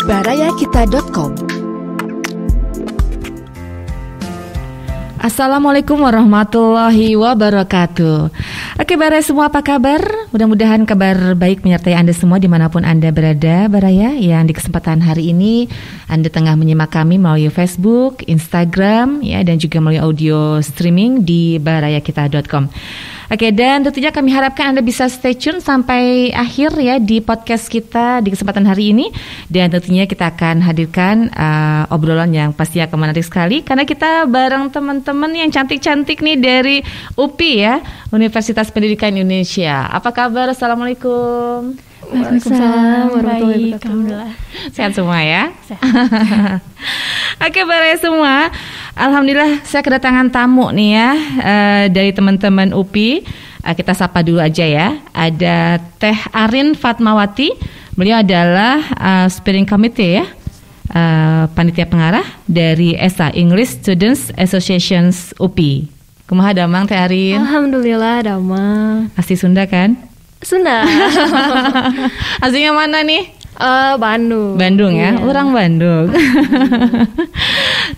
barayakita.com. Assalamualaikum warahmatullahi wabarakatuh. Oke Baraya semua, apa kabar? Mudah-mudahan kabar baik menyertai Anda semua dimanapun Anda berada, Baraya. Yang di kesempatan hari ini Anda tengah menyimak kami melalui Facebook, Instagram, ya, dan juga melalui audio streaming di barayakita.com. Oke, dan tentunya kami harapkan Anda bisa stay tune sampai akhir ya di podcast kita di kesempatan hari ini. Dan tentunya kita akan hadirkan obrolan yang pasti akan menarik sekali, karena kita bareng teman-teman yang cantik-cantik nih dari UPI ya, Universitas Pendidikan Indonesia. Apa kabar? Assalamualaikum. Waalaikumsalam warahmatullahi wabarakatuh. Sehat semua ya? Sehat. Oke Baraya semua, alhamdulillah saya kedatangan tamu nih ya, dari teman-teman UPI. Kita sapa dulu aja ya. Ada Teh Arin Fatmawati. Beliau adalah steering committee ya, panitia pengarah dari ESA, English Students Associations UPI. Kumaha damang Teh Arin? Alhamdulillah damang. Asli Sunda kan? Sunda. Aslinya mana nih? Bandung. Bandung ya, Iya. orang Bandung.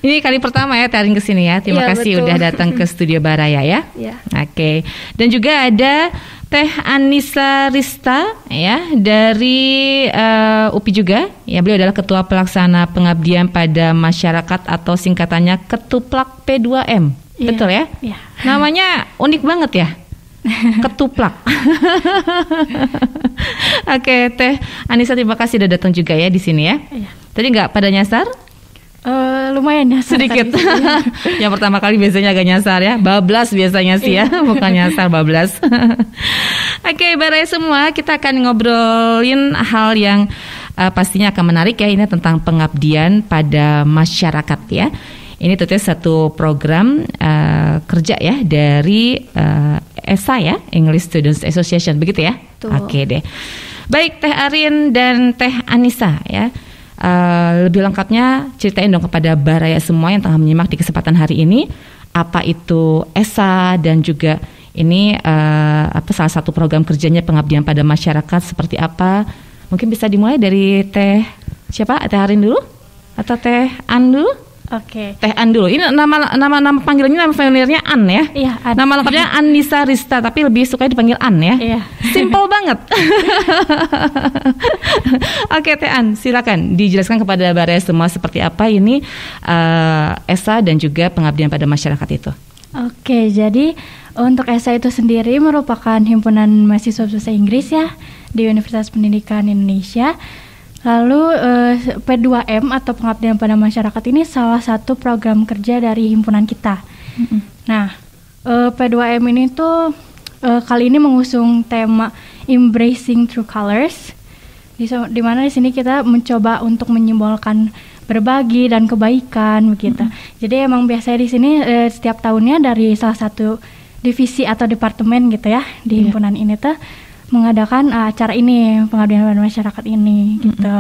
Ini kali pertama ya Teh Arin kesini ya. Terima kasih betul. udah datang ke studio Baraya ya. Iya. Oke. Dan juga ada Teh Anissa Rista ya, dari UPI juga. Ya, beliau adalah Ketua Pelaksana Pengabdian pada Masyarakat atau singkatannya Ketuplak P2M. Iya. Betul ya? Iya. Namanya unik banget ya. Ketuplak. Oke, Teh Anissa, terima kasih udah datang juga ya di sini ya. Iya. Tadi nggak pada nyasar? Lumayan ya Sedikit. Yang pertama kali biasanya agak nyasar ya. Bablas biasanya sih ya, bukan nyasar, bablas. Oke, Baraya semua, kita akan ngobrolin hal yang pastinya akan menarik ya. Ini tentang pengabdian pada masyarakat ya. Ini tentunya satu program kerja ya dari ESA ya, English Students Association, begitu ya? Betul. Oke deh. Baik Teh Arin dan Teh Anissa ya. Lebih lengkapnya ceritain dong kepada Baraya semua yang tengah menyimak di kesempatan hari ini, apa itu ESA dan juga ini salah satu program kerjanya pengabdian pada masyarakat seperti apa. Mungkin bisa dimulai dari Teh siapa? Teh Arin dulu atau Teh An dulu? Oke. Teh An dulu. Ini nama panggilannya, nama familiarnya An ya? Iya, An. Nama lengkapnya Anissa Rista, tapi lebih suka dipanggil An ya? Iya. Simple banget. Oke, Teh An, silakan dijelaskan kepada Baraya semua seperti apa ini ESA dan juga pengabdian pada masyarakat itu. Oke, jadi untuk ESA itu sendiri merupakan himpunan mahasiswa bahasa Inggris ya di Universitas Pendidikan Indonesia. Lalu P2M atau pengabdian pada masyarakat ini salah satu program kerja dari himpunan kita. Nah, P2M ini tuh kali ini mengusung tema Embracing True Colors, di mana di sini kita mencoba untuk menyimbolkan berbagi dan kebaikan begitu. Jadi emang biasanya di sini setiap tahunnya dari salah satu divisi atau departemen gitu ya di himpunan ini tuh mengadakan acara ini, pengabdian pada masyarakat ini gitu.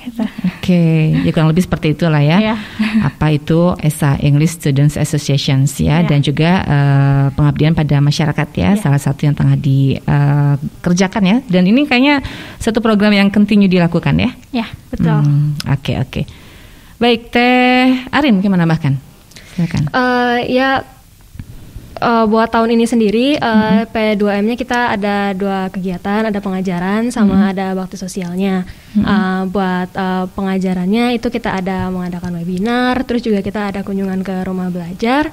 Gitu. Oke, ya kurang lebih seperti itulah ya. Iya. Apa itu ESA, English Students Associations ya, Iya. dan juga pengabdian pada masyarakat ya, Iya. salah satu yang tengah dikerjakan ya. Dan ini kayaknya satu program yang continue dilakukan ya. Ya, betul. Oke. Baik, Teh Arin gimana bahkan? Silakan. Buat tahun ini sendiri P2M-nya kita ada 2 kegiatan, ada pengajaran sama ada bakti sosialnya. Buat pengajarannya itu kita ada mengadakan webinar, terus juga kita ada kunjungan ke rumah belajar,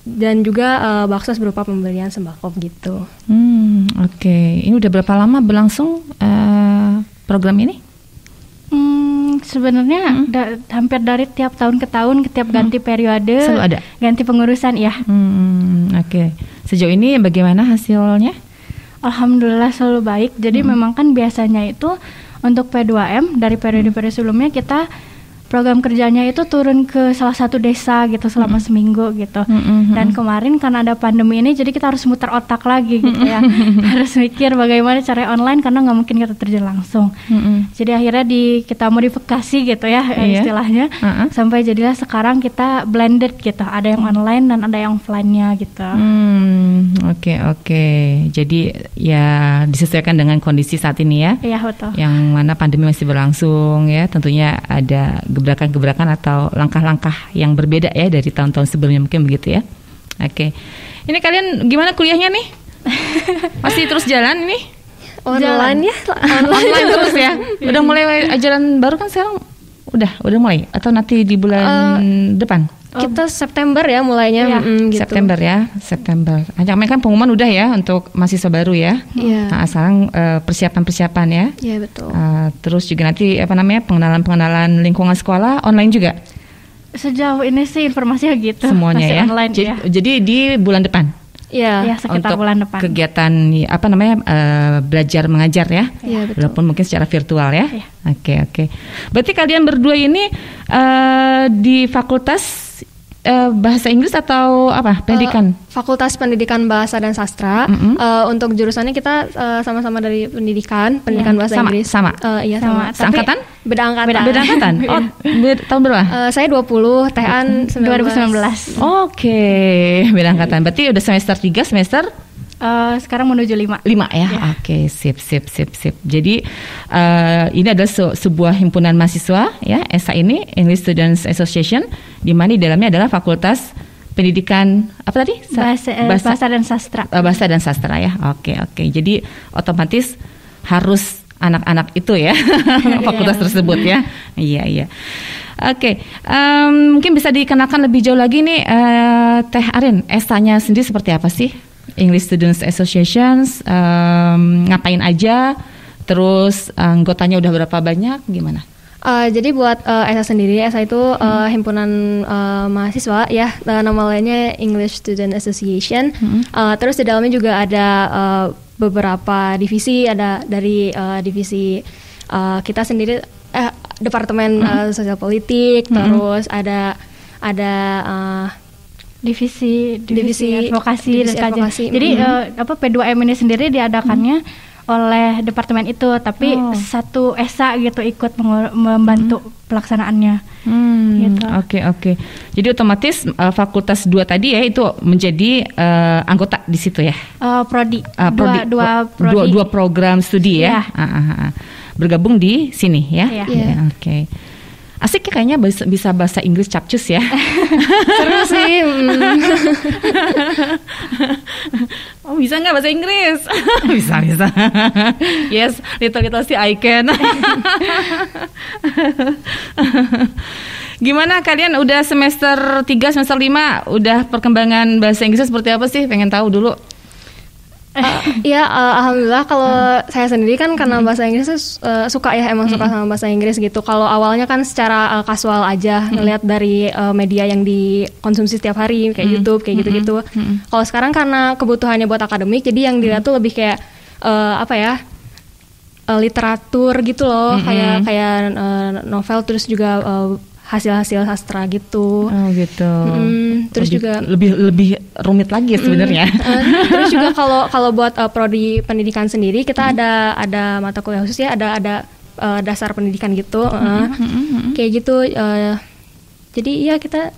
dan juga baksos berupa pembelian sembako gitu. Oke. Ini udah berapa lama berlangsung program ini? Sebenarnya hampir dari tiap tahun ke tahun, tiap ganti periode, Selalu ada? ganti pengurusan ya. Oke. Sejauh ini bagaimana hasilnya? Alhamdulillah selalu baik. Jadi memang kan biasanya itu untuk P2M dari periode-periode sebelumnya kita program kerjanya itu turun ke salah satu desa gitu selama seminggu gitu. Dan kemarin karena ada pandemi ini, jadi kita harus muter otak lagi gitu ya. Harus mikir bagaimana cara online karena nggak mungkin kita terjun langsung. Jadi akhirnya kita modifikasi gitu ya istilahnya, sampai jadilah sekarang kita blended gitu. Ada yang online dan ada yang offline-nya gitu. Oke. Jadi ya disesuaikan dengan kondisi saat ini ya. Iya, betul. Yang mana pandemi masih berlangsung ya, tentunya ada gebrakan-gebrakan atau langkah-langkah yang berbeda ya dari tahun-tahun sebelumnya, mungkin begitu ya. Oke. Ini kalian gimana kuliahnya nih? Masih terus jalan ini? Online ya? Online terus ya? Udah mulai ajaran baru kan sekarang? Udah mulai? Atau nanti di bulan depan? Kita September ya mulainya. Gitu. September. Hanya kan pengumuman udah ya untuk mahasiswa baru ya. Iya. Nah, sekarang persiapan ya. Iya, betul. Terus juga nanti pengenalan lingkungan sekolah online juga. Sejauh ini sih informasinya gitu. Semuanya masih ya. Online, Jadi di bulan depan. Iya, sekitar untuk bulan depan. Kegiatan belajar mengajar ya. Iya, betul. Walaupun mungkin secara virtual ya. Iya. Oke. Berarti kalian berdua ini di fakultas bahasa Inggris atau apa? Pendidikan? Fakultas Pendidikan Bahasa dan Sastra. Untuk jurusannya kita sama-sama dari pendidikan bahasa Inggris. Sama. Iya, sama. Seangkatan? Beda angkatan. Beda angkatan. Oh, tahun berapa? Saya 20, Tehan 2019. Oke, beda angkatan. Berarti udah semester 3, semester sekarang menuju 5 ya. Oke, sip. Jadi ini adalah sebuah himpunan mahasiswa ya, ESA ini, English Students Association, di mana di dalamnya adalah Fakultas Pendidikan apa tadi? Bahasa dan Sastra. Bahasa dan Sastra ya. Oke. Jadi otomatis harus anak-anak itu ya fakultas tersebut ya. Iya. Oke, mungkin bisa dikenalkan lebih jauh lagi nih, Teh Arin, ESA-nya sendiri seperti apa sih? English Students Associations, ngapain aja, terus anggotanya udah berapa banyak, gimana? Jadi buat ESA sendiri, ESA itu himpunan mahasiswa ya, nama lainnya English Student Association. Terus di dalamnya juga ada beberapa divisi, ada dari divisi kita sendiri, Departemen Sosial Politik, terus ada divisi advokasi dan kajian. Jadi P2M ini sendiri diadakannya oleh departemen itu, tapi satu ESA gitu ikut membantu pelaksanaannya. Gitu. Oke. Jadi otomatis fakultas 2 tadi ya itu menjadi anggota di situ ya. Prodi. Dua program studi ya. Bergabung di sini ya. Iya. Oke. Asik ya kayaknya bisa bahasa Inggris capcus ya. Seru sih. Oh, bisa nggak bahasa Inggris? Bisa. Yes, little sih I can. Gimana kalian udah semester 3, semester 5, udah perkembangan bahasa Inggrisnya seperti apa sih? Pengen tahu dulu. Alhamdulillah kalau saya sendiri kan karena bahasa Inggris suka ya, emang suka sama bahasa Inggris gitu. Kalau awalnya kan secara kasual aja ngelihat dari media yang dikonsumsi setiap hari kayak YouTube kayak gitu-gitu. Kalau sekarang karena kebutuhannya buat akademik, jadi yang dilihat tuh lebih kayak literatur gitu loh, kayak novel, terus juga hasil-hasil sastra gitu. Oh gitu. Terus juga lebih rumit lagi sebenarnya. Terus juga kalau buat prodi pendidikan sendiri kita ada mata kuliah khusus ya, ada dasar pendidikan gitu, kayak gitu. Jadi ya kita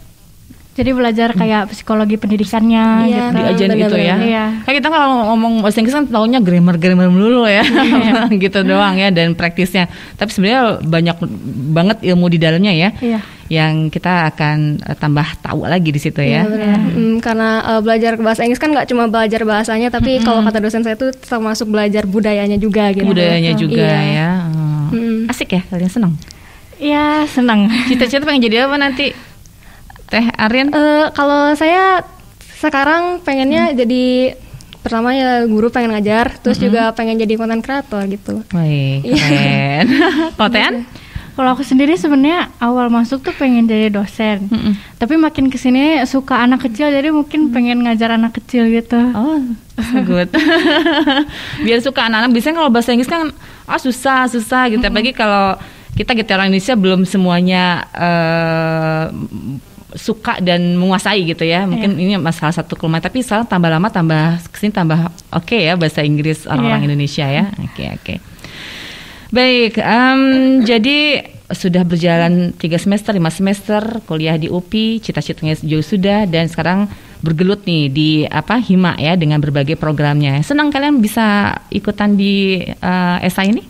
belajar kayak psikologi pendidikannya gitu. Diajarin itu ya. Iya. Kayak kita kalau ngomong bahasa Inggris kan taunya grammar melulu ya. Gitu doang ya, dan praktisnya. Tapi sebenarnya banyak banget ilmu di dalamnya ya. Iya. Yang kita akan tambah tahu lagi di situ ya. Karena belajar bahasa Inggris kan nggak cuma belajar bahasanya, tapi kalau kata dosen saya itu termasuk belajar budayanya juga gitu. Budayanya juga ya. Asik ya, kalian senang? Iya, senang. Cita-cita pengen jadi apa nanti, Teh Arin? Kalau saya sekarang pengennya jadi, pertama ya guru, pengen ngajar, terus juga pengen jadi content creator gitu. Wih, keren. Kalau Tehan? Kalau aku sendiri sebenarnya awal masuk tuh pengen jadi dosen, tapi makin kesini suka anak kecil, jadi mungkin pengen ngajar anak kecil gitu. Oh, so good. Biar suka anak-anak. Biasanya kalau bahasa Inggris kan susah gitu. Apalagi kalau kita orang Indonesia belum semuanya suka dan menguasai gitu ya. Mungkin ini salah satu kelemahan, tapi sekarang tambah lama tambah kesini tambah oke ya bahasa Inggris orang-orang Indonesia ya. Oke. Baik, jadi sudah berjalan 3 semester, 5 semester kuliah di UPI, cita-citanya jauh sudah, dan sekarang bergelut nih di Hima ya dengan berbagai programnya. Senang kalian bisa ikutan di ESA ini?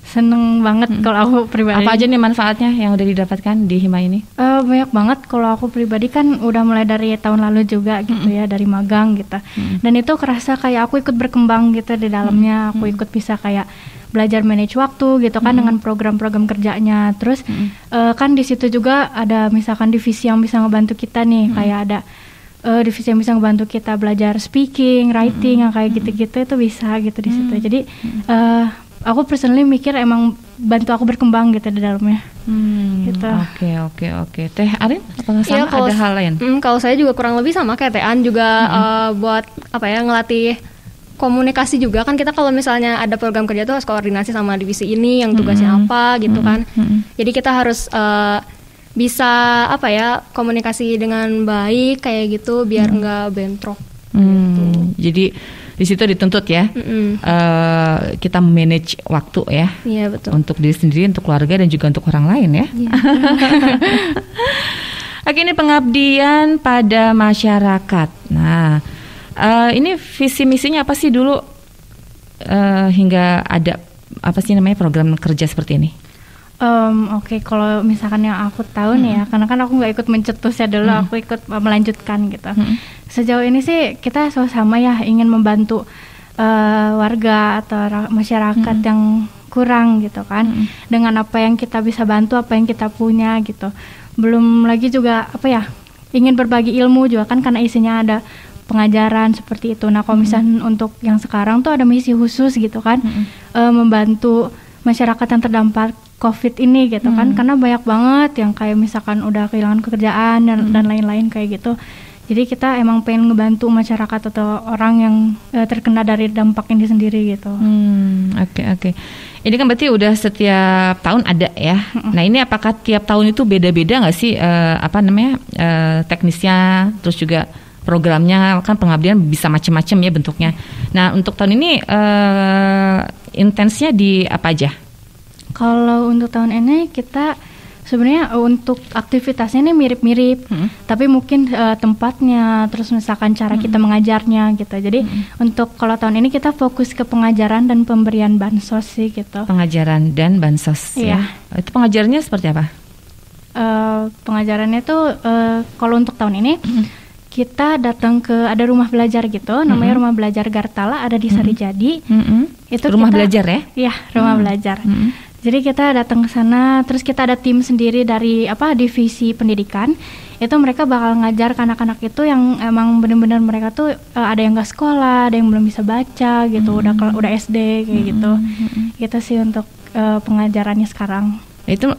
Seneng banget kalau aku pribadi. Apa aja nih manfaatnya yang udah didapatkan di Hima ini? Banyak banget. Kalau aku pribadi kan udah mulai dari tahun lalu juga gitu ya, dari magang gitu. Dan itu kerasa kayak aku ikut berkembang gitu di dalamnya. Aku ikut bisa kayak belajar manage waktu gitu kan dengan program-program kerjanya. Terus kan di situ juga ada misalkan divisi yang bisa ngebantu kita nih, kayak ada divisi yang bisa ngebantu kita belajar speaking, writing yang kayak gitu-gitu, itu bisa gitu di situ. Jadi aku personally mikir emang bantu aku berkembang gitu di dalamnya. Gitu. Oke. Teh Arin, apakah sama ada hal lain? Kalau saya juga kurang lebih sama kayak Teh An juga buat ngelatih komunikasi juga kan. Kita kalau misalnya ada program kerja tuh harus koordinasi sama divisi ini yang tugasnya apa gitu kan. Jadi kita harus bisa komunikasi dengan baik kayak gitu biar enggak bentrok. Gitu. Jadi di situ dituntut ya, kita manage waktu ya, betul. Untuk diri sendiri, untuk keluarga, dan juga untuk orang lain ya. Oke, ini pengabdian pada masyarakat. Nah, ini visi misinya apa sih dulu hingga ada program kerja seperti ini? Oke, kalau misalkan yang aku tahu nih ya, karena kan aku nggak ikut mencetusnya dulu, aku ikut melanjutkan gitu. Sejauh ini sih kita sama-sama ya ingin membantu warga atau masyarakat yang kurang gitu kan, dengan apa yang kita bisa bantu, apa yang kita punya gitu. Belum lagi juga ingin berbagi ilmu juga kan, karena isinya ada pengajaran seperti itu. Nah, kalau misalnya untuk yang sekarang tuh ada misi khusus gitu kan, membantu masyarakat yang terdampak COVID ini gitu kan, karena banyak banget yang kayak misalkan udah kehilangan pekerjaan dan lain-lain kayak gitu. Jadi kita emang pengen ngebantu masyarakat atau orang yang terkena dari dampak ini sendiri gitu. Oke. Ini kan berarti udah setiap tahun ada ya. Nah, ini apakah tiap tahun itu beda-beda nggak sih teknisnya, terus juga programnya? Kan pengabdian bisa macam-macam ya bentuknya. Nah, untuk tahun ini intensnya di apa aja? Kalau untuk tahun ini kita sebenarnya untuk aktivitasnya ini mirip-mirip, tapi mungkin tempatnya, terus misalkan cara kita mengajarnya gitu. Jadi untuk kalau tahun ini kita fokus ke pengajaran dan pemberian bansos sih gitu. Pengajaran dan bansos ya. Itu pengajarannya seperti apa? Pengajarannya tuh kalau untuk tahun ini kita datang ke ada rumah belajar gitu, namanya Rumah Belajar Gartala, ada di Sarijadi. Itu rumah belajar ya? Iya, rumah belajar. Jadi kita datang ke sana, terus kita ada tim sendiri dari divisi pendidikan. Itu mereka bakal ngajar ke anak-anak itu yang emang benar-benar mereka tuh ada yang nggak sekolah, ada yang belum bisa baca gitu, udah SD kayak gitu. Gitu sih untuk pengajarannya sekarang. Itu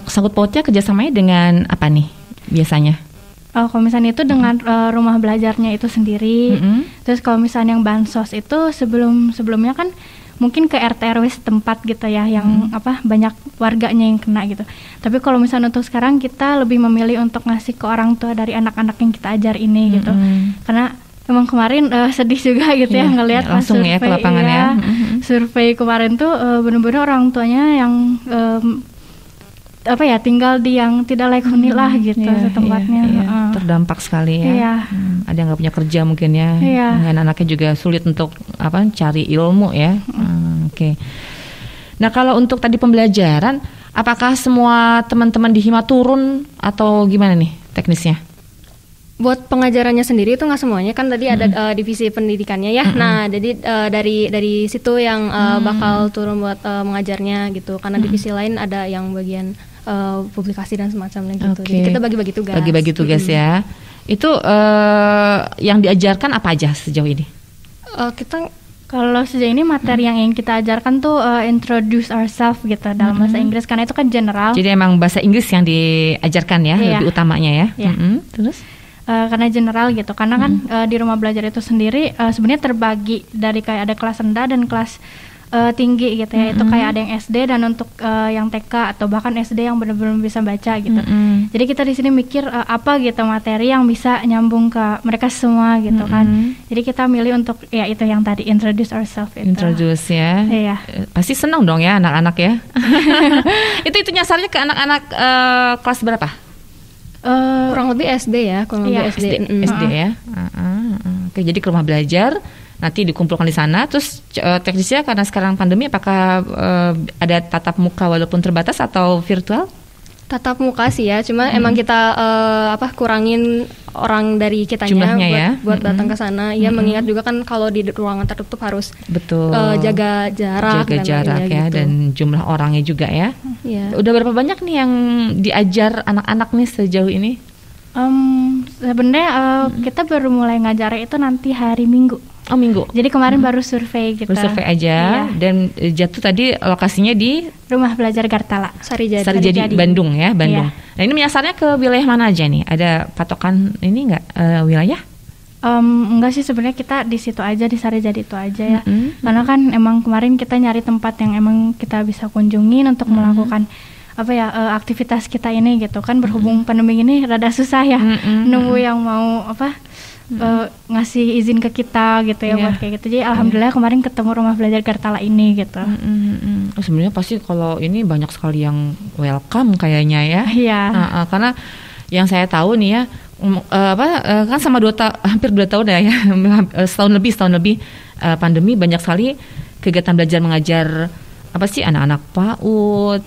sangkut pautnya kerjasamanya dengan apa nih biasanya? Kalau misalnya itu dengan rumah belajarnya itu sendiri. Terus kalau misalnya yang bansos itu sebelumnya kan mungkin ke RT RW setempat gitu ya, yang banyak warganya yang kena gitu. Tapi kalau misalnya untuk sekarang kita lebih memilih untuk ngasih ke orang tua dari anak-anak yang kita ajar ini gitu. Karena emang kemarin sedih juga gitu ya ngelihat langsung survei, ya ke lapangan ya. Survei kemarin tuh benar-benar orang tuanya yang tinggal di yang tidak layak huni lah gitu setempatnya. Terdampak sekali ya. Ada yang nggak punya kerja mungkin ya. Dan anaknya juga sulit untuk cari ilmu ya. Oke. Nah, kalau untuk tadi pembelajaran, apakah semua teman-teman di Hima turun atau gimana nih teknisnya? Buat pengajarannya sendiri itu nggak semuanya kan, tadi ada divisi pendidikannya ya. Nah, jadi dari situ yang bakal turun buat mengajarnya gitu. Karena divisi lain ada yang bagian publikasi dan semacamnya gitu. Jadi kita bagi-bagi tugas. Bagi-bagi tugas ya. Itu yang diajarkan apa aja sejauh ini? Kita kalau sejauh ini materi yang kita ajarkan tuh introduce ourselves gitu dalam bahasa Inggris, karena itu kan general. Jadi emang bahasa Inggris yang diajarkan ya, lebih utamanya ya. Terus? Karena general gitu, karena kan di rumah belajar itu sendiri sebenarnya terbagi dari kayak ada kelas rendah dan kelas tinggi gitu ya. Itu kayak ada yang SD dan untuk yang TK atau bahkan SD yang benar-benar bisa baca gitu. Jadi kita di sini mikir apa gitu materi yang bisa nyambung ke mereka semua gitu kan. Jadi kita milih untuk ya itu yang tadi introduce ourselves itu. Introduce ya. Iya. Pasti senang dong ya anak-anak ya. itu nyasarnya ke anak-anak kelas berapa? Kurang lebih SD ya, Iya, SD ya. Oke, jadi ke rumah belajar nanti dikumpulkan di sana. Terus teknisnya karena sekarang pandemi, apakah ada tatap muka walaupun terbatas atau virtual? Tatap muka sih ya, cuma emang kita kurangin orang dari kitanya jumlahnya buat datang ke sana. Ya mengingat juga kan kalau di ruangan tertutup harus betul jaga jarak ya gitu. Dan jumlah orangnya juga ya. Udah berapa banyak nih yang diajar anak-anak nih sejauh ini? Sebenarnya kita baru mulai ngajar itu nanti hari Minggu. Oh, Minggu. Jadi kemarin baru survei kita. Baru survei aja. Dan jatuh tadi lokasinya di Rumah Belajar Gartala, Sarijadi Bandung ya, Bandung. Iya. Nah, ini menyasarnya ke wilayah mana aja nih? Ada patokan ini nggak wilayah? Enggak sih, sebenarnya kita di situ aja, di Sarijadi itu aja ya. Karena kan emang kemarin kita nyari tempat yang emang kita bisa kunjungin untuk melakukan aktivitas kita ini gitu kan. Berhubung pandemi ini rada susah ya nunggu yang mau ngasih izin ke kita gitu ya buat kayak gitu. Jadi alhamdulillah kemarin ketemu Rumah Belajar Gartala ini gitu. Sebenarnya pasti kalau ini banyak sekali yang welcome kayaknya ya. Iya. Karena yang saya tahu nih ya, kan sama hampir 2 tahun ya, setahun lebih pandemi, banyak sekali kegiatan belajar mengajar anak-anak PAUD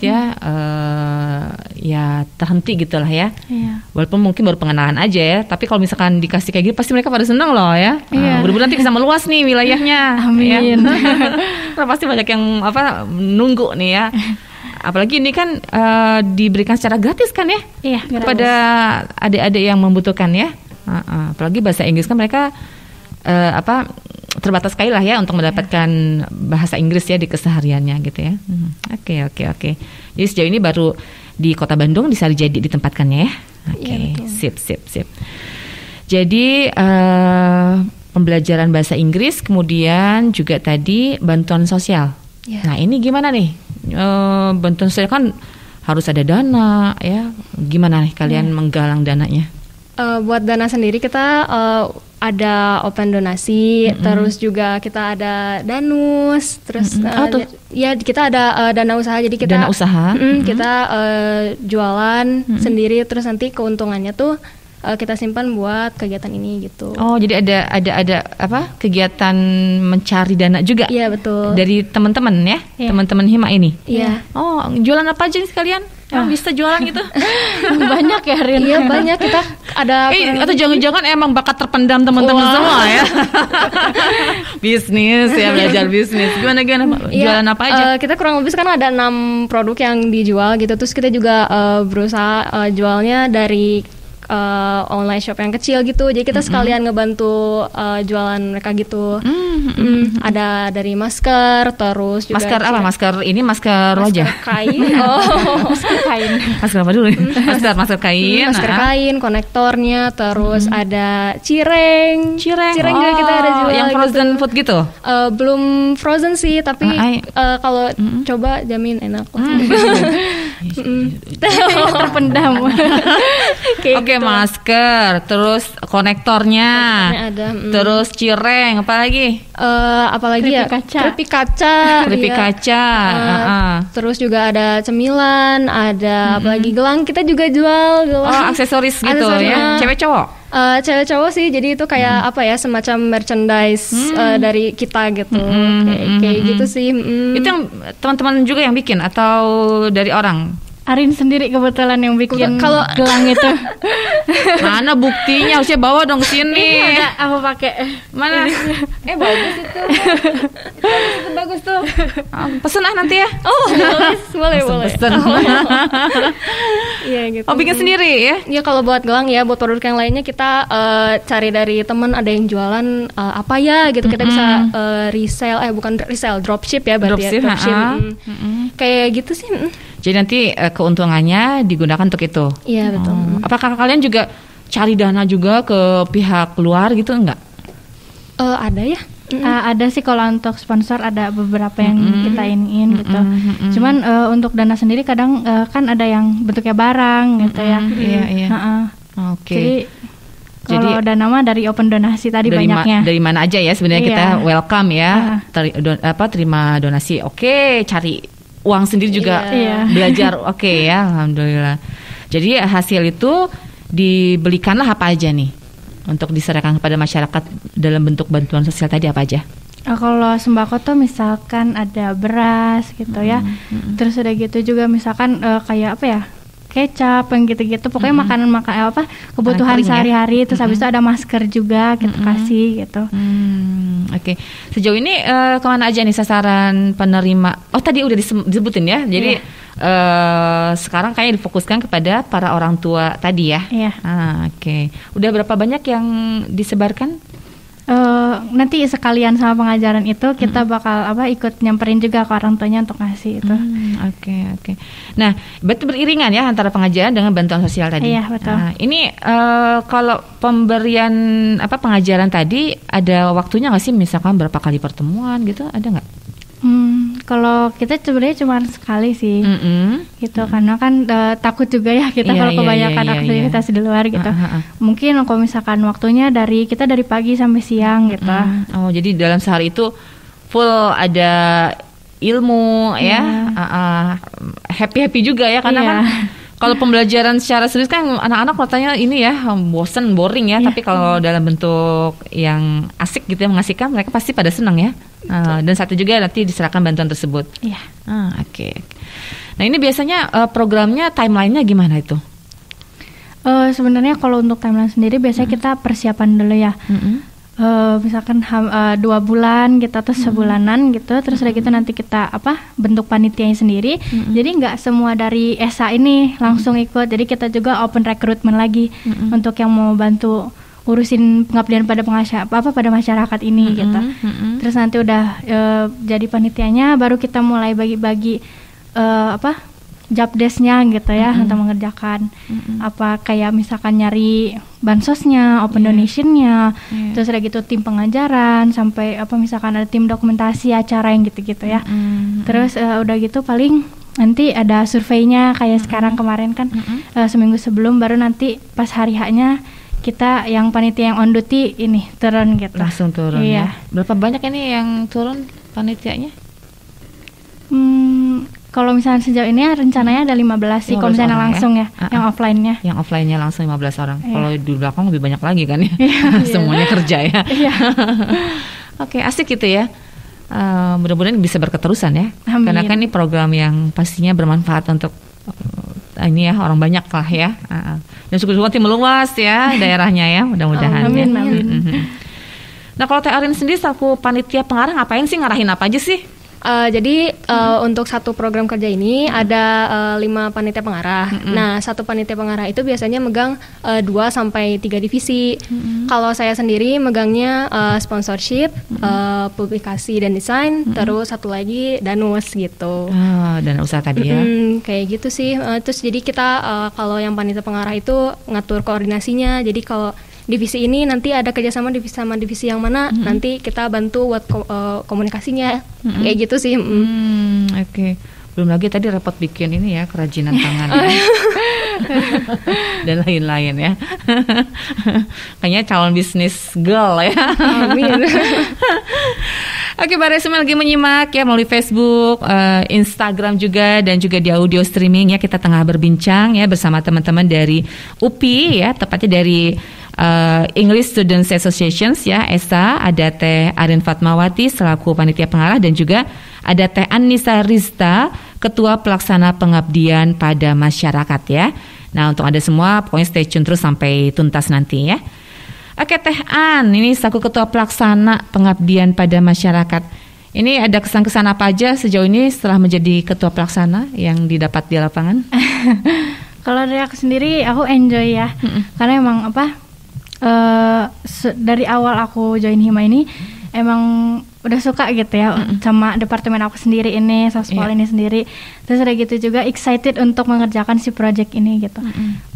ya terhenti gitulah ya. Walaupun mungkin baru pengenalan aja ya, tapi kalau misalkan dikasih kayak gitu pasti mereka pada senang loh ya. Mudah-mudahan nanti bisa meluas nih wilayahnya. Amin. Ya. Karena pasti banyak yang nunggu nih ya. Apalagi ini kan diberikan secara gratis kan ya? Iya, kepada adik-adik yang membutuhkan ya. Apalagi bahasa Inggris kan mereka terbatas sekali lah ya untuk mendapatkan bahasa Inggris ya di kesehariannya gitu ya. Oke. Jadi sejauh ini baru di Kota Bandung, di Sarijadi ditempatkannya ya. Sip. Jadi pembelajaran bahasa Inggris, kemudian juga tadi bantuan sosial. Nah, ini gimana nih? Bantuan sosial kan harus ada dana ya. Gimana nih kalian menggalang dananya? Buat dana sendiri kita ada open donasi, terus juga kita ada danus, terus kita ada dana usaha. Jadi kita dana usaha, kita jualan sendiri, terus nanti keuntungannya tuh kita simpan buat kegiatan ini gitu. Oh, jadi ada kegiatan mencari dana juga? Iya, betul. Dari teman-teman ya, teman-teman Hima ini. Iya. Oh, jualan apa aja nih sekalian? Bisa jualan gitu? Banyak ya, Rin. Iya, banyak. Kita ada atau jangan-jangan emang bakat terpendam teman-teman semua ya. Bisnis ya, belajar bisnis. Gimana jualan apa aja? Kita kurang lebih sekarang ada 6 produk yang dijual gitu. Terus kita juga berusaha jualnya dari online shop yang kecil gitu. Jadi kita sekalian ngebantu jualan mereka gitu. Ada dari masker, terus juga masker apa? Masker wajah. Kain. Masker kain. Masker apa dulu? Masker kain. Masker kain, konektornya, terus ada cireng juga kita ada jual. Yang frozen gitu. food gitu? Belum frozen sih, tapi kalau coba jamin enak. Terpendam. Oke, masker, terus konektornya ada, terus cireng, apa lagi? Keripik kaca. Keripik kaca. Terus juga ada cemilan, ada apalagi gelang, kita juga jual gelang. Oh, aksesoris gitu ya. Cewek cowok? Cewek cowok sih, jadi itu kayak semacam merchandise dari kita gitu. Kayak gitu sih. Itu yang teman-teman juga yang bikin atau dari orang? Arin sendiri kebetulan yang bikin kalau gelang itu. Mana buktinya? Harusnya bawa dong ke sini. Aku pakai. Mana? Bagus itu. Bagus tuh. Pesen nanti ya. Oh, boleh. Pesen. Iya gitu. Oh, bikin sendiri ya? Ya kalau buat gelang ya, buat produk yang lainnya kita cari dari teman, ada yang jualan apa ya gitu. Kita bisa resell, bukan resell, dropship ya berarti. Dropship. Kayak gitu sih. Jadi nanti keuntungannya digunakan untuk itu. Iya, betul. Apakah kalian juga cari dana juga ke pihak luar gitu enggak? Ada ya. Ada sih kalau untuk sponsor ada beberapa yang kita iniin gitu. Cuman untuk dana sendiri kadang kan ada yang bentuknya barang gitu ya. Iya. Oke. Kalau dana mah dari open donasi tadi dari banyaknya. Dari mana aja ya sebenarnya kita welcome ya. Terima donasi. Oke, cari uang sendiri juga belajar. Oke ya, alhamdulillah. Jadi hasil itu dibelikanlah apa aja nih untuk diserahkan kepada masyarakat dalam bentuk bantuan sosial tadi apa aja? Kalau sembako tuh misalkan ada beras gitu ya. Terus ada gitu juga misalkan kayak apa ya? Kecap yang gitu-gitu. Pokoknya makanan kebutuhan sehari-hari. Terus habis itu ada masker juga kita kasih gitu. Oke. Sejauh ini kemana aja nih sasaran penerima? Oh tadi udah disebutin ya. Jadi sekarang kayaknya difokuskan kepada para orang tua tadi ya. Iya. Oke. Udah berapa banyak yang disebarkan? Nanti sekalian sama pengajaran itu kita bakal ikut nyamperin juga ke orang tuanya untuk ngasih itu. Oke. Nah, berarti beriringan ya antara pengajaran dengan bantuan sosial tadi. Iya, betul. Nah, ini kalau pemberian pengajaran tadi ada waktunya nggak sih? Misalkan berapa kali pertemuan gitu, ada nggak? Kalau kita sebenarnya cuma sekali sih, gitu karena kan takut juga ya kita kalau kebanyakan aktivitas di luar gitu. Mungkin kalau misalkan waktunya dari pagi sampai siang gitu. Oh jadi dalam sehari itu full ada ilmu ya, happy juga ya karena kan. Kalau pembelajaran secara serius kan anak-anak katanya ini ya bosen, boring ya. Tapi kalau dalam bentuk yang asik gitu ya, mengasihkan, mereka pasti pada senang ya. Dan satu juga nanti diserahkan bantuan tersebut. Iya. Oke. Nah ini biasanya programnya timelinenya gimana itu? Sebenarnya kalau untuk timeline sendiri biasanya kita persiapan dulu ya. Misalkan 2 bulan gitu atau sebulanan gitu, terus udah gitu nanti kita bentuk panitianya sendiri. Jadi nggak semua dari ESA ini langsung ikut, jadi kita juga open recruitment lagi untuk yang mau bantu urusin pengabdian pada pada masyarakat ini gitu. Terus nanti udah jadi panitianya baru kita mulai bagi-bagi job desk-nya gitu ya untuk mengerjakan kayak misalkan nyari bansosnya, open donation-nya, terus ada gitu tim pengajaran sampai misalkan ada tim dokumentasi acara yang gitu-gitu ya. Terus udah gitu paling nanti ada surveinya kayak sekarang kemarin kan seminggu sebelum, baru nanti pas hari H-nya kita yang panitia yang on duty ini turun gitu. Langsung turun ya. Berapa banyak ini yang turun panitianya? Kalau misalnya sejauh ini rencananya ada 15 sih, kalau misalnya langsung ya, yang offline-nya. Yang offline-nya langsung 15 orang. Kalau di belakang lebih banyak lagi kan ya. Semuanya kerja ya. Oke, asik gitu ya. Mudah-mudahan bisa berketerusan ya. Amin. Karena kan ini program yang pastinya bermanfaat untuk ini ya orang banyak lah ya. Dan syukur-syukur nanti meluas ya daerahnya ya, mudah-mudahan. Amin. Nah kalau Teh Arin sendiri selaku panitia pengarah ngapain sih, ngarahin apa aja sih? Jadi untuk satu program kerja ini ada 5 panitia pengarah. Nah, satu panitia pengarah itu biasanya megang 2 sampai 3 divisi. Kalau saya sendiri megangnya sponsorship, publikasi dan desain, terus satu lagi danus gitu. Dan usaha tadi ya. Kayak gitu sih. Terus jadi kita kalau yang panitia pengarah itu ngatur koordinasinya. Jadi kalau divisi ini nanti ada kerjasama sama divisi yang mana, nanti kita bantu buat komunikasinya, kayak gitu sih. Oke. Belum lagi tadi repot bikin ini ya, kerajinan tangan dan lain-lain ya. Kayaknya calon bisnis girl ya. Amin. Oke, Mbak Resmi lagi menyimak ya melalui Facebook, Instagram juga, dan juga di audio streaming ya. Kita tengah berbincang ya bersama teman-teman dari UPI ya, tepatnya dari English Students Associations ya, ESA. Ada Teh Arin Fatmawati selaku panitia pengarah, dan juga ada Teh Anissa Rizta, Ketua Pelaksana Pengabdian pada Masyarakat ya. Nah untuk Anda semua pokoknya stay tune terus sampai tuntas nanti ya. Oke, Teh An, ini selaku Ketua Pelaksana Pengabdian pada Masyarakat, ini ada kesan-kesan apa aja sejauh ini setelah menjadi Ketua Pelaksana yang didapat di lapangan? Kalau dari aku sendiri, aku enjoy ya, karena emang dari awal aku join Hima ini emang udah suka gitu ya sama departemen aku sendiri ini, sospol ini sendiri. Terus udah gitu juga excited untuk mengerjakan si project ini gitu.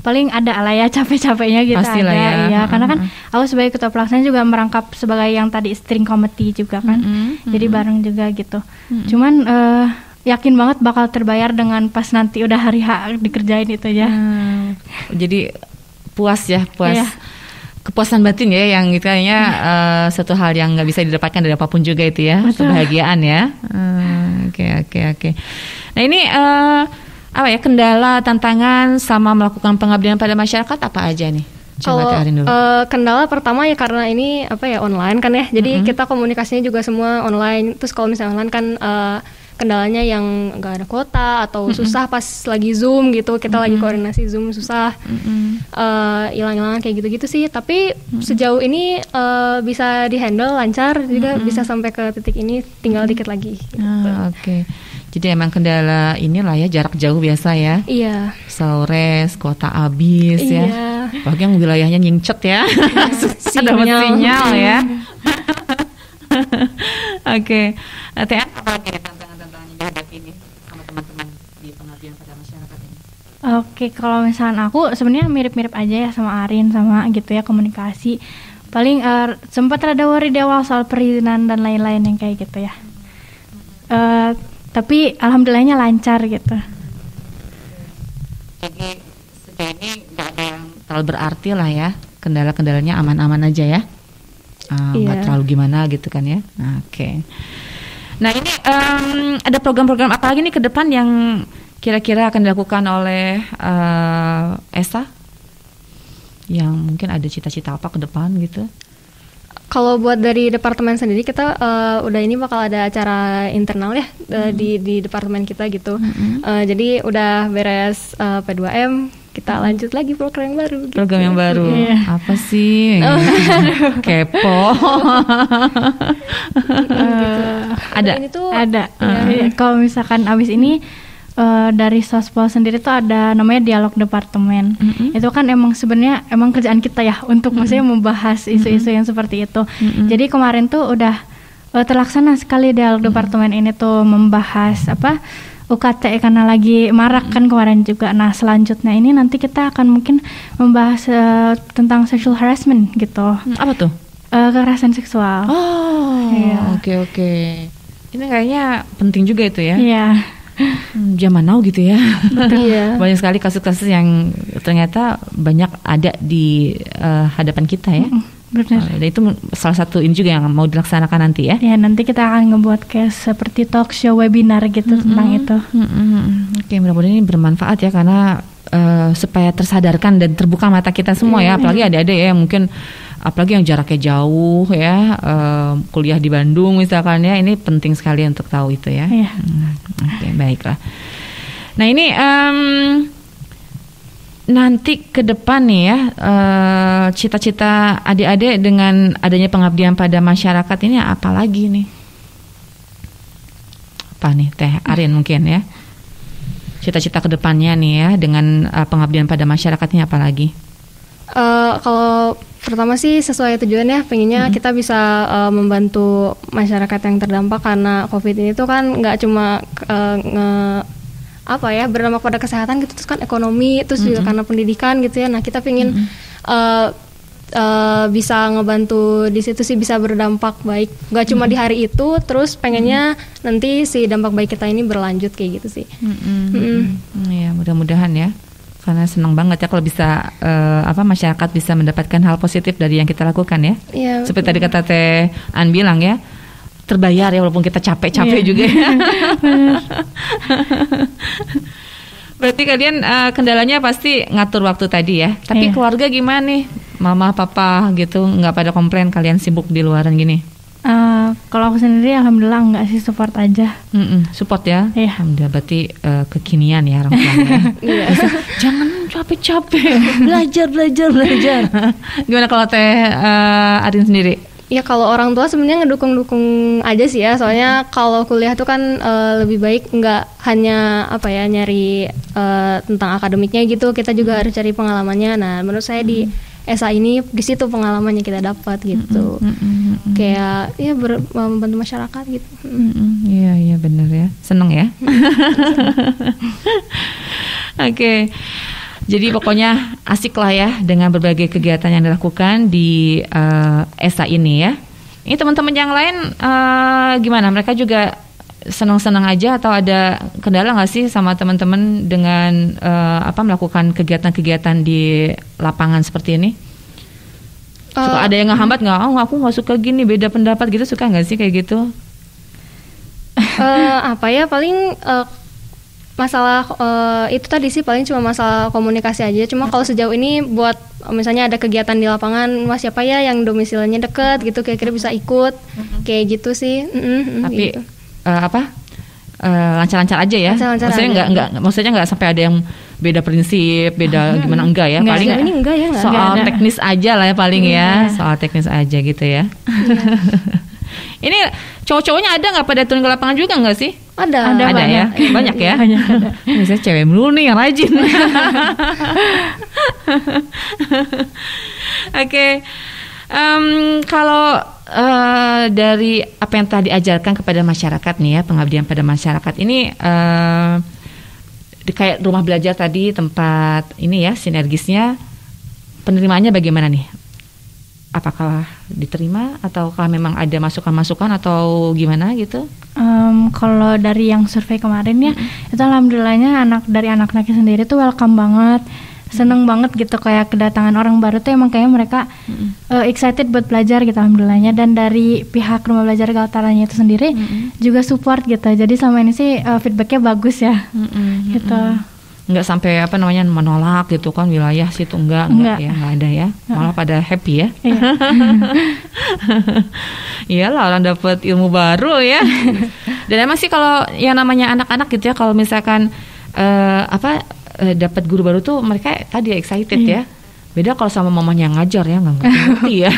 Paling ada lah ya capek-capeknya gitu. Pastilah ada ya. Karena kan aku sebagai ketua pelaksana juga merangkap sebagai yang tadi steering committee juga kan. Jadi bareng juga gitu. Cuman yakin banget bakal terbayar dengan pas nanti udah hari H dikerjain itu ya. Jadi puas. Kepuasan batin ya, yang itu kayaknya satu hal yang nggak bisa didapatkan dari apapun juga itu ya. Betul. Kebahagiaan ya. Oke. Nah ini apa ya, kendala, tantangan sama melakukan pengabdian pada masyarakat apa aja nih? Kalau kendala pertama ya karena ini online kan ya, jadi kita komunikasinya juga semua online. Terus kalau misalnya online kan kendalanya yang nggak ada kuota atau susah pas lagi Zoom gitu, kita lagi koordinasi Zoom susah, hilang-hilangan kayak gitu-gitu sih. Tapi sejauh ini bisa dihandle lancar juga, bisa sampai ke titik ini, tinggal dikit lagi gitu. Oke. Jadi emang kendala inilah ya, jarak jauh biasa ya. Iya. Sores, kuota habis ya. Apalagi yang wilayahnya nyincet ya. Dapat sinyal ya. Oke. Teh, apa lagi tantangan-tantangan yang dihadapi ini sama teman-teman di pengabdian pada masyarakat ini? Oke, kalau misalnya aku sebenarnya mirip-mirip aja ya sama Arin sama gitu ya, komunikasi. Paling sempat rada worry di awal soal perizinan dan lain-lain yang kayak gitu ya. Tapi alhamdulillahnya lancar gitu. Jadi sejauh ini nggak ada yang terlalu berarti lah ya, kendala-kendalanya aman-aman aja ya, nggak terlalu gimana gitu kan ya. Oke. Nah ini ada program-program apa lagi nih ke depan yang kira-kira akan dilakukan oleh Esa, yang mungkin ada cita-cita apa ke depan gitu? Kalau buat dari departemen sendiri kita udah ini bakal ada acara internal ya di departemen kita gitu. Jadi udah beres P2M, kita lanjut lagi program yang baru. Gitu. Program yang baru apa sih? Kepo. Ada. Ini tuh ada. Kalau misalkan abis ini dari Sospol sendiri tuh ada namanya dialog departemen. Itu kan emang sebenarnya kerjaan kita ya untuk maksudnya membahas isu-isu yang seperti itu. Jadi kemarin tuh udah terlaksana sekali dialog departemen ini tuh membahas UKT karena lagi marak kan kemarin juga. Nah selanjutnya ini nanti kita akan mungkin membahas tentang sexual harassment gitu. Apa tuh? Kekerasan seksual. Oke. Ini kayaknya penting juga itu ya. Iya. Zaman now gitu ya. Iya. Banyak sekali kasus-kasus yang ternyata banyak ada di hadapan kita ya. Benar. Dan itu salah satu ini juga yang mau dilaksanakan nanti ya. Ya nanti kita akan ngebuat kayak seperti talk show webinar gitu tentang itu. Oke, mudah-mudahan ini bermanfaat ya, karena supaya tersadarkan dan terbuka mata kita semua ya. Apalagi adik-adik ya, mungkin apalagi yang jaraknya jauh ya, kuliah di Bandung misalkan ya, ini penting sekali untuk tahu itu ya. Oke, baiklah. Nah ini nanti ke depan nih ya, cita-cita adik-adik dengan adanya pengabdian pada masyarakat ini apa lagi nih? Apa nih Teh Arin mungkin ya? Cita-cita ke depannya nih ya dengan pengabdian pada masyarakat ini apa lagi? Kalau pertama sih sesuai tujuan ya, pengennya kita bisa membantu masyarakat yang terdampak karena COVID ini tuh kan nggak cuma berdampak pada kesehatan gitu, terus kan ekonomi, terus juga karena pendidikan gitu ya. Nah kita pengen bisa ngebantu di situ sih, bisa berdampak baik, nggak cuma di hari itu, terus pengennya nanti si dampak baik kita ini berlanjut kayak gitu sih. Ya mudah-mudahan ya, karena senang banget ya kalau bisa masyarakat bisa mendapatkan hal positif dari yang kita lakukan ya. Seperti tadi kata Teh An bilang ya, terbayar ya walaupun kita capek-capek juga ya. Berarti kalian kendalanya pasti ngatur waktu tadi ya. Tapi keluarga gimana nih? Mama, papa gitu nggak pada komplain kalian sibuk di luaran gini? Kalau aku sendiri alhamdulillah nggak sih, support aja. Support ya? Alhamdulillah, berarti kekinian ya orang tuanya. Jangan capek-capek, belajar. Gimana kalau Teh Arin sendiri? Ya kalau orang tua sebenarnya ngedukung aja sih ya, soalnya kalau kuliah tuh kan lebih baik nggak hanya nyari tentang akademiknya gitu, kita juga harus cari pengalamannya. Nah menurut saya di ESA ini di situ pengalamannya kita dapat gitu. Kayak ya membantu masyarakat gitu. Iya benar ya, seneng ya. Oke. Jadi pokoknya asik lah ya dengan berbagai kegiatan yang dilakukan di ESA ini ya. Ini teman-teman yang lain gimana? Mereka juga senang-senang aja atau ada kendala nggak sih sama teman-teman dengan melakukan kegiatan-kegiatan di lapangan seperti ini? Suka ada yang ngehambat nggak? Oh aku nggak suka gini, beda pendapat gitu, suka nggak sih kayak gitu? Paling masalah itu tadi sih paling cuma masalah komunikasi aja. Cuma kalau sejauh ini buat misalnya ada kegiatan di lapangan, wah siapa ya yang domisilinya deket gitu, kira-kira bisa ikut kayak gitu sih. Tapi gitu. Lancar-lancar aja ya. Maksudnya nggak sampai ada yang beda prinsip, beda gimana, enggak ya. Paling ini enggak ya. Soal teknis aja lah ya paling ya. Soal teknis aja gitu ya. Ini cowok-cowoknya ada nggak pada turun ke lapangan juga nggak sih? Ada ya, banyak ya. Misalnya cewek melulu nih yang rajin. Oke. Kalau dari apa yang telah diajarkan kepada masyarakat nih ya, pengabdian pada masyarakat ini kayak rumah belajar tadi, tempat ini ya, sinergisnya, penerimaannya bagaimana nih? Apakah diterima atau kalau memang ada masukan-masukan atau gimana gitu? Kalau dari yang survei kemarin ya, itu alhamdulillahnya dari anak-anaknya sendiri tuh welcome banget, seneng banget gitu, kayak kedatangan orang baru tuh emang kayak mereka excited buat belajar gitu alhamdulillahnya. Dan dari pihak rumah belajar Galtaranya itu sendiri juga support gitu, jadi selama ini sih feedbacknya bagus ya gitu. Nggak sampai menolak gitu kan wilayah situ, enggak ya, nggak ada ya, malah pada happy ya. Iyalah orang dapat ilmu baru ya. Dan emang sih kalau yang namanya anak-anak gitu ya, kalau misalkan dapat guru baru tuh mereka tadi excited ya. Beda kalau sama mamanya yang ngajar ya, nggak ngerti ya.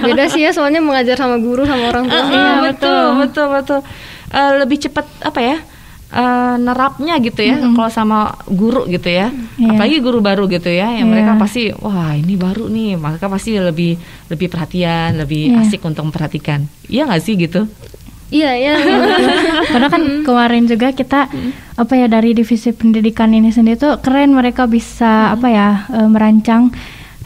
Beda sih ya, soalnya mengajar sama guru sama orang tua. Betul. Lebih cepat nerapnya gitu ya, kalau sama guru gitu ya, apalagi guru baru gitu ya, yang mereka pasti wah ini baru nih, mereka pasti lebih perhatian, lebih asik untuk memperhatikan. Iya nggak sih gitu? Iya. Karena kan kemarin juga kita dari divisi pendidikan ini sendiri tuh keren, mereka bisa merancang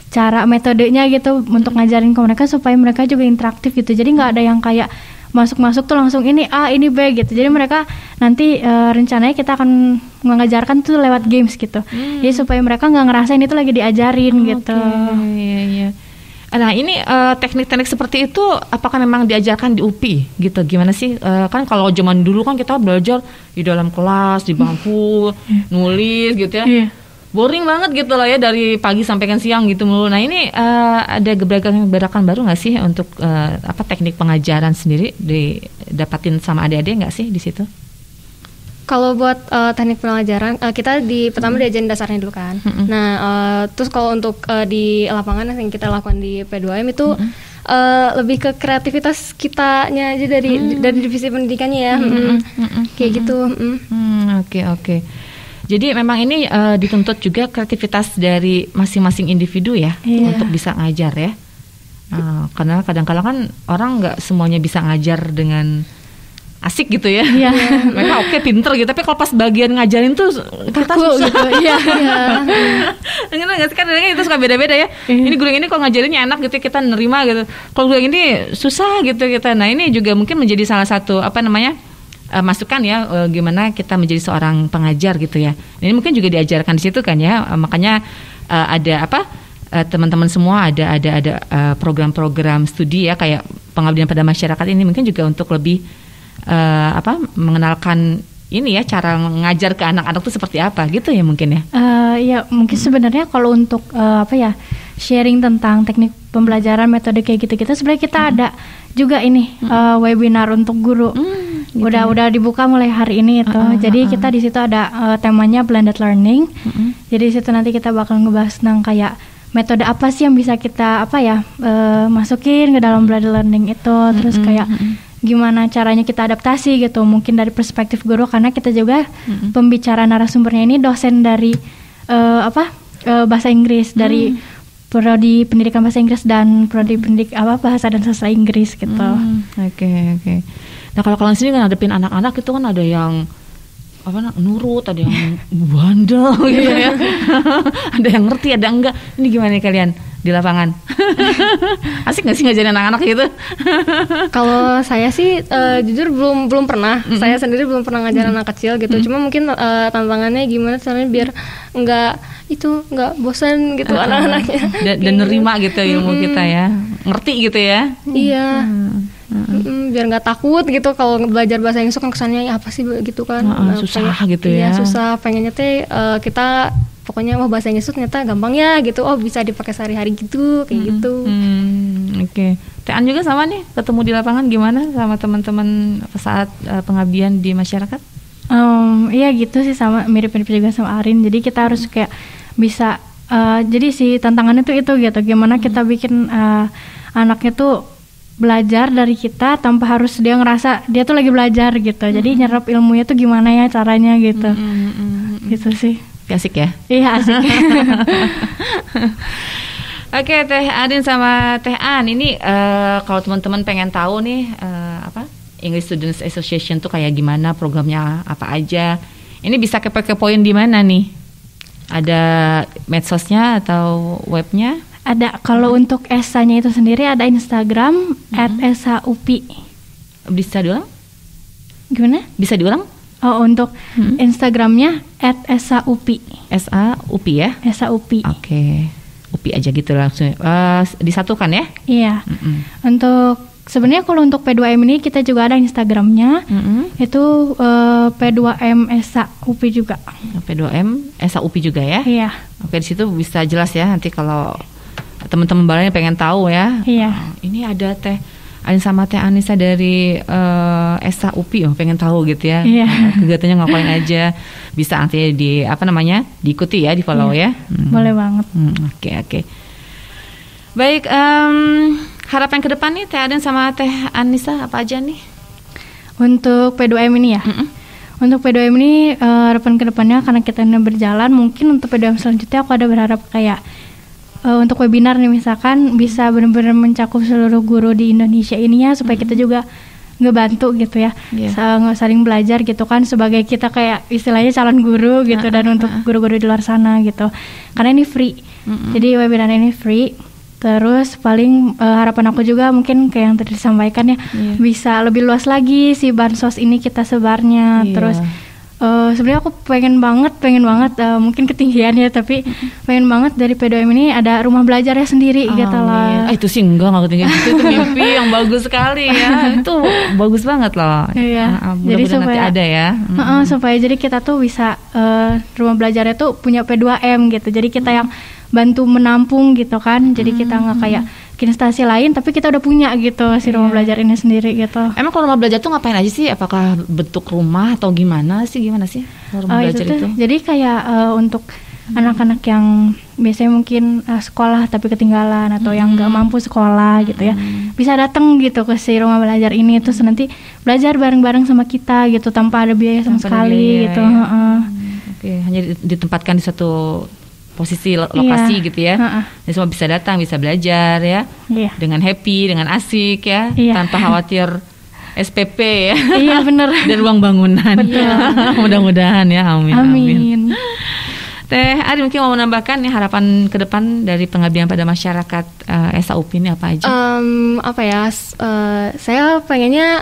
cara metodenya gitu untuk ngajarin ke mereka supaya mereka juga interaktif gitu. Jadi nggak ada yang kayak masuk tuh langsung ini A ini B gitu. Jadi mereka nanti rencananya kita akan mengajarkan tuh lewat games gitu. Jadi supaya mereka nggak ngerasain itu lagi diajarin gitu. Iya. Nah ini teknik-teknik seperti itu apakah memang diajarkan di UPI gitu? Gimana sih? Kan kalau zaman dulu kan kita belajar di dalam kelas, di bangku, nulis gitu ya. Boring banget gitu lah ya, dari pagi sampai kan siang gitu mulu. Nah ini ada gebrakan baru nggak sih untuk teknik pengajaran sendiri didapatin sama adik-adik nggak sih di situ? Kalau buat teknik pengajaran kita pertama diajarin dasarnya dulu kan. Nah terus kalau untuk di lapangan yang kita lakukan di P2M itu lebih ke kreativitas kitanya aja dari divisi pendidikannya ya. Kayak gitu. Oke. Jadi memang ini dituntut juga kreativitas dari masing-masing individu ya, untuk bisa ngajar ya. Karena kadang-kadang kan orang nggak semuanya bisa ngajar dengan asik gitu ya. Mereka pinter gitu, tapi kalau pas bagian ngajarin tuh kita susah gitu. Kadang-kadang itu suka beda-beda ya. Ini guru yang ini kalau ngajarinnya enak gitu, kita nerima gitu. Kalau guru yang ini susah gitu kita. Nah ini juga mungkin menjadi salah satu masukan ya, gimana kita menjadi seorang pengajar gitu ya. Ini mungkin juga diajarkan di situ kan ya. Makanya ada teman-teman semua ada program-program studi ya, kayak pengabdian pada masyarakat ini mungkin juga untuk lebih mengenalkan ini ya, cara mengajar ke anak-anak itu seperti apa gitu ya mungkin ya. Ya mungkin sebenarnya kalau untuk sharing tentang teknik pembelajaran, metode kayak gitu, sebenarnya kita ada juga ini webinar untuk guru. Gitu. Udah dibuka mulai hari ini itu. Jadi kita di situ ada temanya blended learning. Jadi di situ nanti kita bakal ngebahas tentang kayak metode apa sih yang bisa kita masukin ke dalam blended learning itu. Terus kayak gimana caranya kita adaptasi gitu. Mungkin dari perspektif guru, karena kita juga pembicara narasumbernya ini dosen dari bahasa Inggris dari prodi pendidikan bahasa Inggris dan prodi bahasa dan sastra Inggris gitu. Oke. Nah kalau kalian sini kan ngadepin anak-anak itu kan ada yang nurut, ada yang bandel gitu ya. Ada yang ngerti, ada enggak. Ini gimana nih kalian di lapangan? Asik nggak sih ngajarin anak-anak gitu? Kalau saya sih jujur belum pernah. Saya sendiri belum pernah ngajarin anak kecil gitu. Cuma mungkin tantangannya gimana caranya biar nggak bosan gitu anak-anaknya. Dan nerima gitu ilmu kita ya, ngerti gitu ya. Iya. Biar nggak takut gitu kalau belajar bahasa Inggris kan kesannya apa sih gitu kan. Susah gitu ya. Iya susah, pengennya teh kita pokoknya bahasa Inggris itu ternyata gampang ya gitu. Bisa dipakai sehari-hari gitu kayak gitu. Oke. Tean juga sama nih, ketemu di lapangan gimana sama teman-teman saat pengabdian di masyarakat? Iya gitu sih, sama mirip-mirip juga sama Arin. Jadi kita harus kayak bisa jadi si tantangannya tuh itu gitu. Gimana kita bikin anaknya tuh belajar dari kita tanpa harus dia ngerasa dia tuh lagi belajar gitu. Jadi nyerap ilmunya tuh gimana ya caranya gitu. Gitu sih. Asik ya? Iya asik. Oke, Teh Adin sama Teh An, ini kalau teman-teman pengen tahu nih English Students Association tuh kayak gimana, programnya apa aja, ini bisa kepo-kepoin di mana nih? Ada medsosnya atau webnya? Ada. Kalau untuk ESA-nya itu sendiri ada Instagram @esaupi. Bisa diulang? Gimana? Bisa diulang? Oh, untuk Instagramnya @esaupi. SAUPI ya? Esaupi. Oke. UPI aja gitu langsung. Disatukan ya? Iya. Untuk sebenarnya kalau untuk P2M ini kita juga ada Instagramnya. Itu P2M Esaupi juga. P2M Esaupi juga ya? Iya. Oke, di situ bisa jelas ya nanti kalau teman-teman barangnya pengen tahu ya. Iya. Ini ada Teh Ain sama Teh Anissa dari Esaupi, pengen tahu gitu ya. Iya. Kegiatannya ngapain aja. Bisa nanti diikuti ya, di follow ya. Boleh banget. Oke. Baik, harapan ke depan nih Teh Ain sama Teh Anissa apa aja nih? Untuk P2M ini ya. Untuk P2M ini harapan ke depannya karena kita ini berjalan, mungkin untuk P2M selanjutnya aku ada berharap kayak untuk webinar nih misalkan bisa benar-benar mencakup seluruh guru di Indonesia ini ya, supaya kita juga ngebantu gitu ya, saling belajar gitu kan, sebagai kita kayak istilahnya calon guru gitu, dan untuk guru-guru di luar sana gitu, karena ini free. Jadi webinar ini free. Terus paling harapan aku juga mungkin kayak yang tadi disampaikan ya, bisa lebih luas lagi si bansos ini kita sebarnya. Terus sebenarnya aku pengen banget mungkin ketinggian ya, tapi pengen banget dari P2M ini ada rumah belajarnya sendiri gitu lah. Itu sih enggak ketinggian gitu, itu mimpi yang bagus sekali ya. Itu bagus banget loh. Iya. Jadi supaya nanti ada ya. Supaya jadi kita tuh bisa rumah belajarnya tuh punya P2M gitu. Jadi kita yang bantu menampung gitu kan. Jadi kita nggak kayak instansi lain, tapi kita udah punya gitu si rumah belajar ini sendiri gitu. Emang kalau rumah belajar tuh ngapain aja sih? Apakah bentuk rumah atau gimana sih rumah belajar itu? Jadi kayak untuk anak-anak yang biasanya mungkin sekolah tapi ketinggalan atau yang nggak mampu sekolah gitu ya, bisa datang gitu ke si rumah belajar ini, terus nanti belajar bareng-bareng sama kita gitu tanpa ada biaya sama sekali gitu. Oke, hanya ditempatkan di satu posisi lokasi gitu ya. Jadi semua bisa datang, bisa belajar ya. Dengan happy, dengan asik ya, tanpa khawatir SPP ya. Iya benar. Dan uang bangunan. Mudah-mudahan ya, amin. Teh Ari mungkin mau menambahkan nih harapan ke depan dari pengabdian pada masyarakat Esaupi ini apa aja? Saya pengennya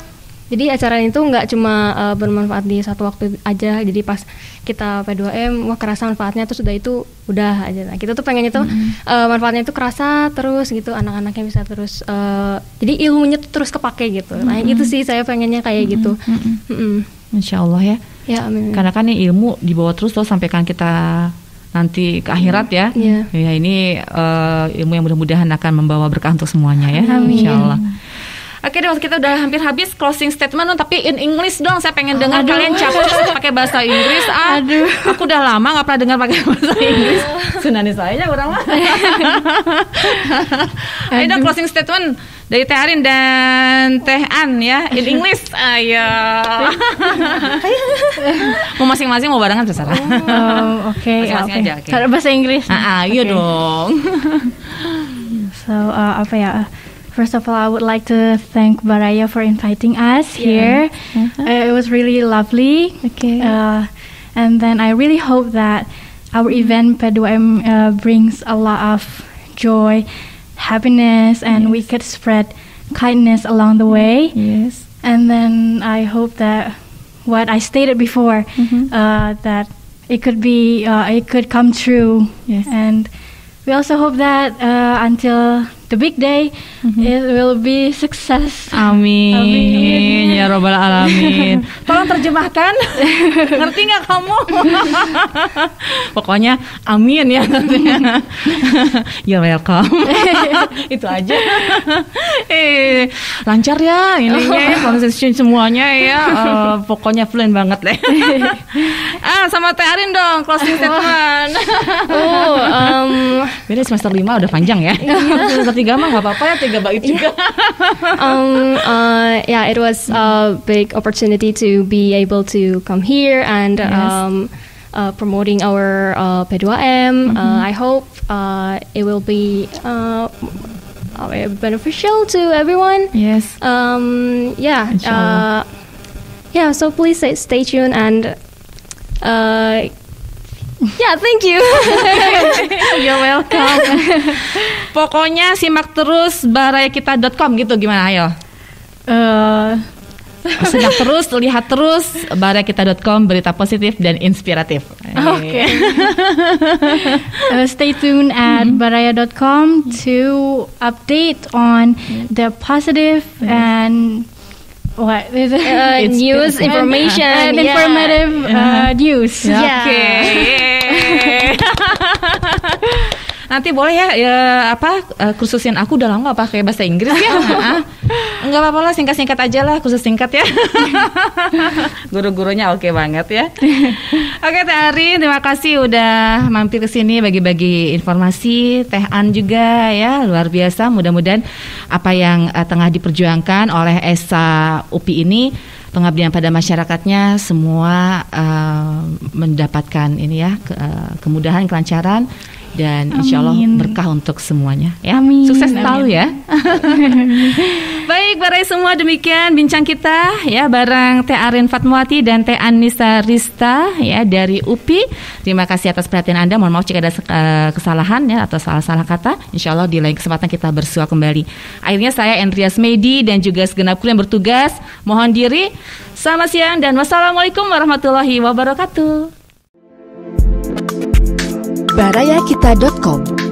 jadi acara itu nggak cuma bermanfaat di satu waktu aja. Jadi pas kita P2M, wah kerasa manfaatnya tuh sudah itu udah aja. Nah, kita tuh pengen itu manfaatnya itu kerasa terus gitu, anak-anaknya bisa terus jadi ilmunya tuh terus kepake gitu. Nah itu sih saya pengennya kayak gitu. Insya Allah ya. Ya amin. Karena kan ini ilmu dibawa terus loh sampai kan kita nanti ke akhirat ya. Ya ini ilmu yang mudah-mudahan akan membawa berkah untuk semuanya ya. Insya Allah. Oke deh, kita udah hampir habis closing statement, tapi in English dong. Saya pengen dengar kalian capcus pakai bahasa Inggris. Aku udah lama nggak pernah dengar pakai bahasa Inggris. Sunani saya orang mah. Ayo dong closing statement dari Teh Arin dan Teh An ya, in English. Ayo. Mau masing-masing mau barengan terserah. Oke. Masing-masing aja, oke. Cara bahasa Inggris. Iya dong. So apa ya? First of all, I would like to thank Baraya for inviting us here. It was really lovely. Okay. And then I really hope that our event P2M brings a lot of joy, happiness, and we could spread kindness along the way. Yes. And then I hope that what I stated before, that it could come true. Yes. And we also hope that until the big day, it will be success. Amin. Ya Rabbal Alamin. Tolong terjemahkan. Ngerti nggak kamu? Pokoknya amin ya. You're welcome. Itu aja. Lancar ya ininya, conversation semuanya ya. Pokoknya fluent banget deh. Sama Teh Arin dong, closing statement. Beda semester 5 udah panjang ya. Semester 3 mah nggak apa-apa ya, 3 bait juga. Yeah, it was a big opportunity to be able to come here and promoting our P2M. I hope it will be beneficial to everyone. Yes. Yeah. So please stay tuned and. Yeah, thank you. You're welcome. Pokoknya simak terus barayakita.com gitu, gimana ayo? Simak terus, lihat terus barayakita.com, berita positif dan inspiratif. Okay. Stay tuned at baraya.com to update on the positive and what is it? News, information, and informative news. Yeah. Okay. Nanti boleh ya kursusin aku, udah lama pakai bahasa Inggris ya. Enggak apa-apa lah, singkat-singkat aja lah, kursus singkat ya. Guru-gurunya oke banget ya. Oke Teh Arin, terima kasih udah mampir ke sini bagi-bagi informasi. Teh An juga ya, luar biasa. Mudah-mudahan apa yang tengah diperjuangkan oleh ESA UPI ini, pengabdian pada masyarakatnya, semua mendapatkan ini ya, kemudahan, kelancaran, dan insya Allah berkah untuk semuanya ya. Amin. Sukses selalu ya. Baik Barai semua, demikian bincang kita ya bareng Teh Arin Fatmawati dan Teh Anissa Rista ya dari UPI. Terima kasih atas perhatian Anda. Mohon maaf jika ada kesalahan ya atau salah-salah kata. Insya Allah di lain kesempatan kita bersua kembali. Akhirnya saya Andreas Medi dan juga segenap kru yang bertugas mohon diri. Selamat siang dan wassalamualaikum warahmatullahi wabarakatuh. barayakita.com